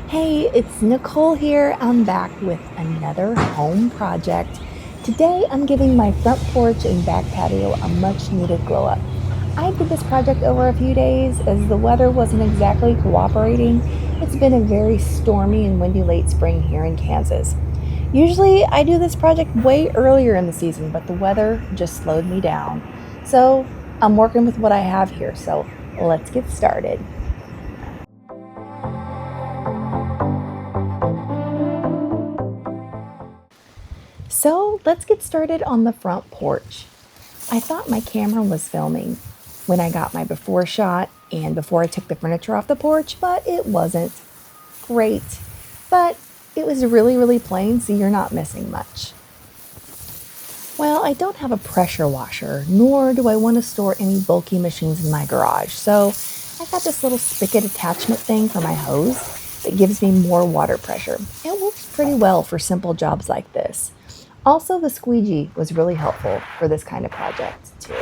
Hey, it's Nicole here. I'm back with another home project. Today I'm giving my front porch and back patio a much needed glow up. I did this project over a few days as the weather wasn't exactly cooperating. It's been a very stormy and windy late spring here in Kansas. Usually I do this project way earlier in the season, but the weather just slowed me down. So I'm working with what I have here, so let's get started. So let's get started on the front porch. I thought my camera was filming when I got my before shot and before I took the furniture off the porch, but it wasn't. Great. But it was really plain, so you're not missing much. Well, I don't have a pressure washer, nor do I want to store any bulky machines in my garage, so I got this little spigot attachment thing for my hose that gives me more water pressure. It works pretty well for simple jobs like this. Also, the squeegee was really helpful for this kind of project too.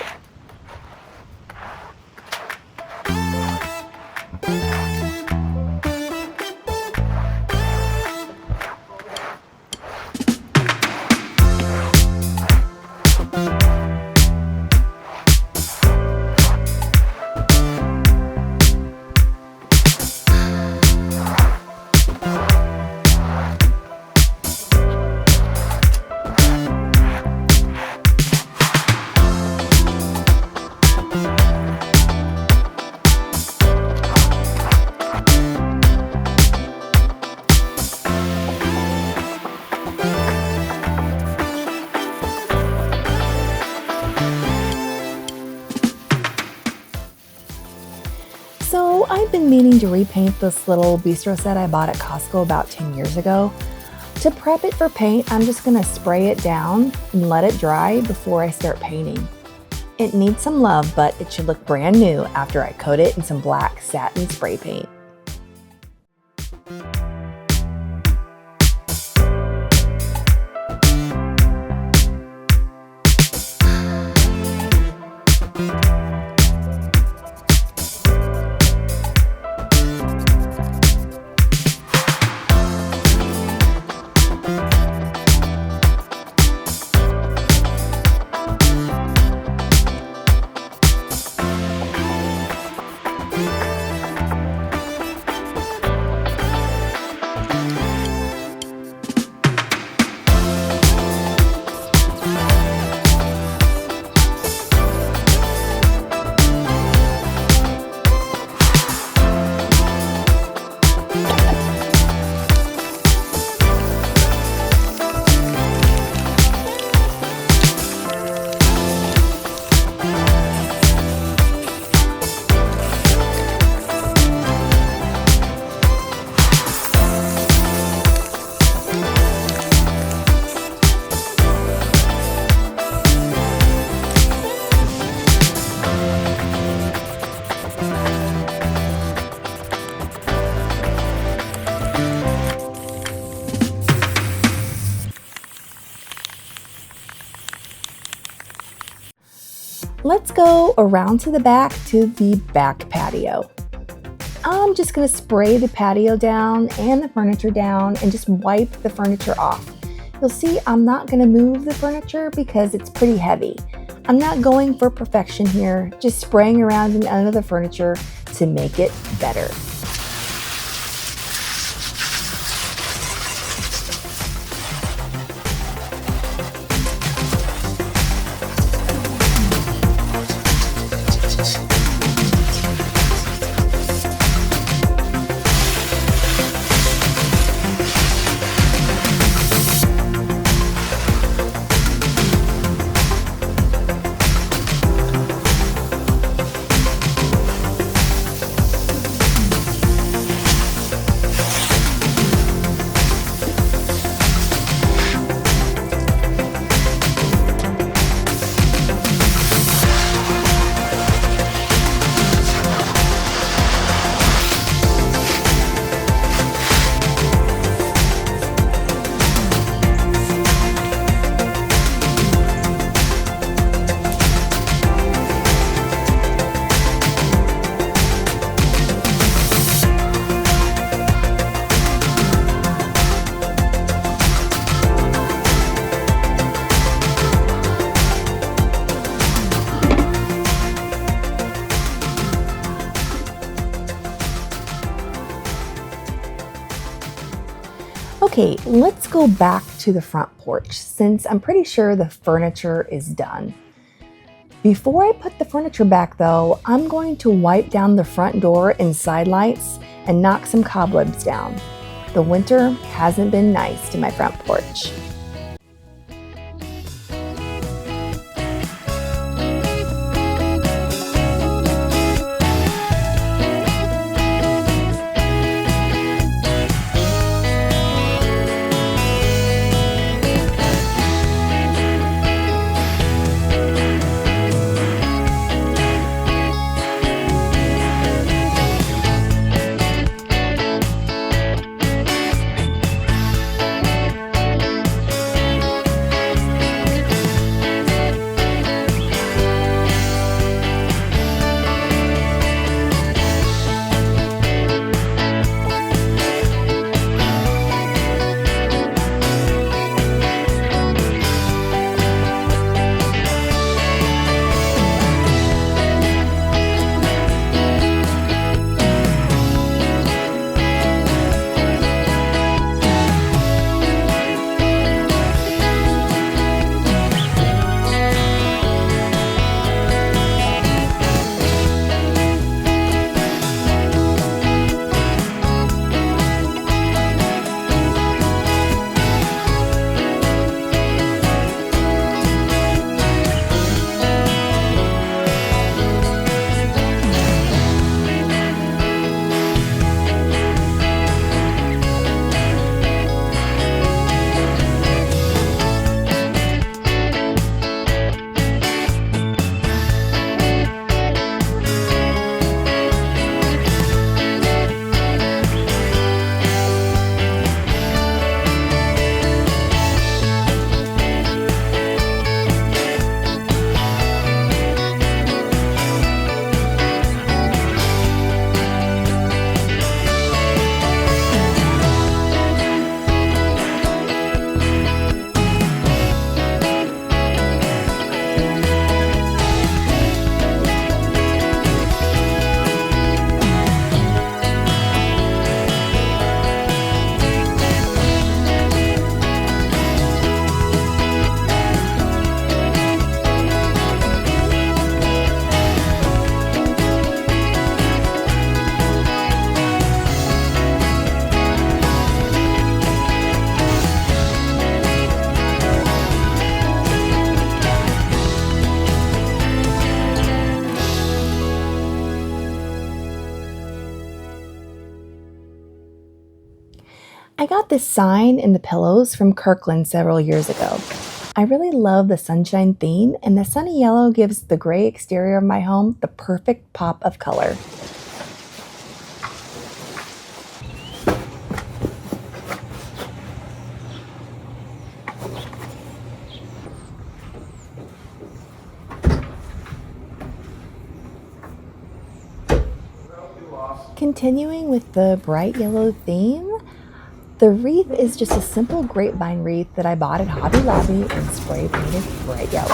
So I've been meaning to repaint this little bistro set I bought at Costco about 10 years ago. To prep it for paint, I'm just going to spray it down and let it dry before I start painting. It needs some love, but it should look brand new after I coat it in some black satin spray paint. Let's go around to the back to the back patio. I'm just going to spray the patio down and the furniture down and just wipe the furniture off. You'll see I'm not going to move the furniture because it's pretty heavy. I'm not going for perfection here, just spraying around and under the furniture to make it better. Okay, let's go back to the front porch since I'm pretty sure the furniture is done. Before I put the furniture back though, I'm going to wipe down the front door and side lights and knock some cobwebs down. The winter hasn't been nice to my front porch. I got this sign and the pillows from Kirkland several years ago. I really love the sunshine theme, and the sunny yellow gives the gray exterior of my home the perfect pop of color. Continuing with the bright yellow theme, the wreath is just a simple grapevine wreath that I bought at Hobby Lobby and spray painted bright yellow.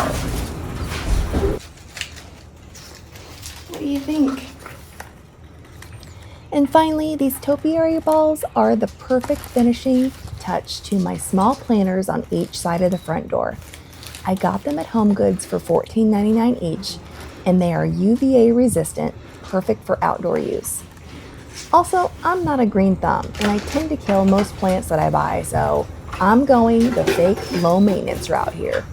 What do you think? And finally, these topiary balls are the perfect finishing touch to my small planters on each side of the front door. I got them at HomeGoods for $14.99 each, and they are UVA resistant, perfect for outdoor use. Also, I'm not a green thumb, and I tend to kill most plants that I buy, so I'm going the fake low maintenance route here.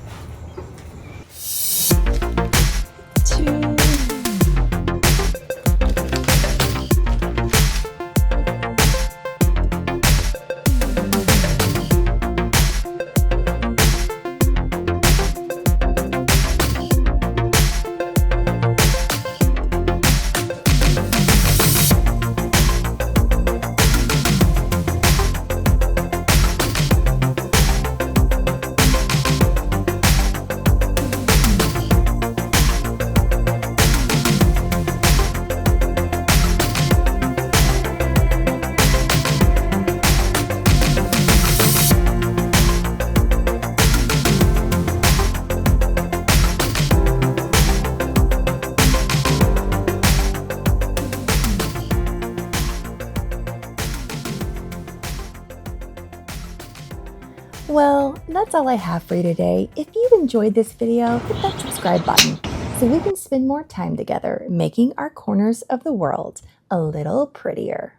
that's all I have for you today. If you enjoyed this video, hit that subscribe button so we can spend more time together making our corners of the world a little prettier.